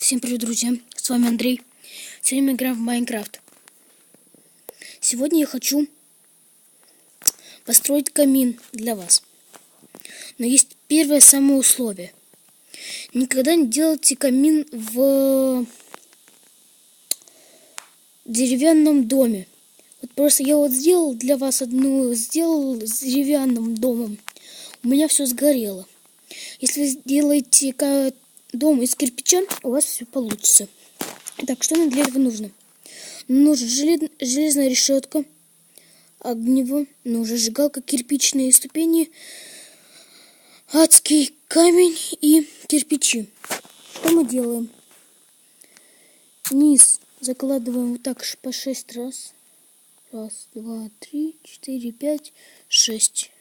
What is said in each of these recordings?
Всем привет, друзья! С вами Андрей. Сегодня мы играем в Майнкрафт. Сегодня я хочу построить камин для вас. Но есть первое самое условие. Никогда не делайте камин в деревянном доме. Вот просто я сделал для вас сделал с деревянным домом. У меня все сгорело. Если вы сделаете дом из кирпича, у вас все получится. Так, что нам для этого нужно? Нужна железная решетка, огнево, зажигалка, кирпичные ступени, адский камень и кирпичи. Что мы делаем? Низ закладываем вот так по 6 раз. Раз, два, три, 4, 5, 6.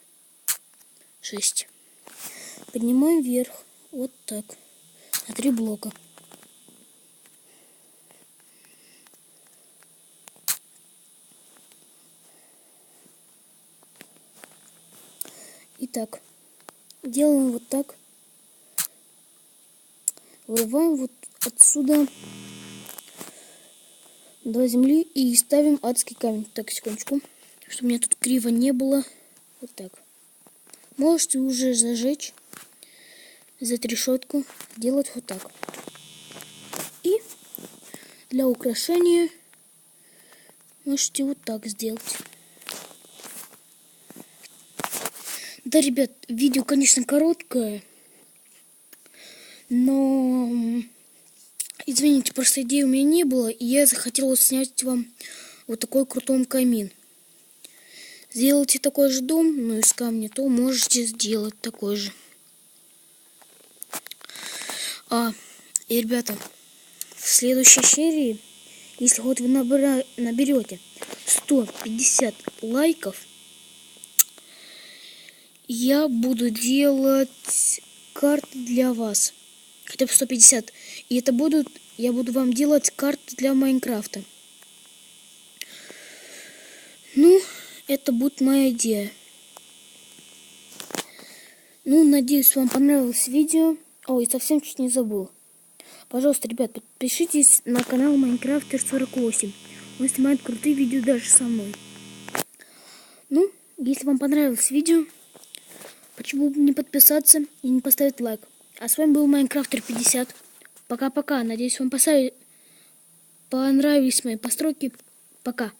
6. Поднимаем вверх. Вот так. На 3 блока. Итак, делаем вот так. Вырываем вот отсюда 2 земли и ставим адский камень. Так, секундочку, чтобы у меня тут криво не было. Вот так. Можете уже зажечь, взять решетку, делать вот так. И для украшения можете вот так сделать. Да, ребят, видео, конечно, короткое, но извините, просто идеи у меня не было, и я захотела снять вам вот такой крутой камин. Сделайте такой же дом, но из камня, то можете сделать такой же. И, ребята, в следующей серии, если вот вы наберете 150 лайков, я буду делать карты для вас. Хотя бы 150. И я буду вам делать карты для Майнкрафта. Это будет моя идея. Надеюсь, вам понравилось видео. Ой, совсем чуть не забыл. Пожалуйста, ребят, подпишитесь на канал Майнкрафтер 48. Он снимает крутые видео даже со мной. Если вам понравилось видео, почему бы не подписаться и не поставить лайк? А с вами был Майнкрафтер 50. Пока-пока. Надеюсь, вам понравились мои постройки. Пока.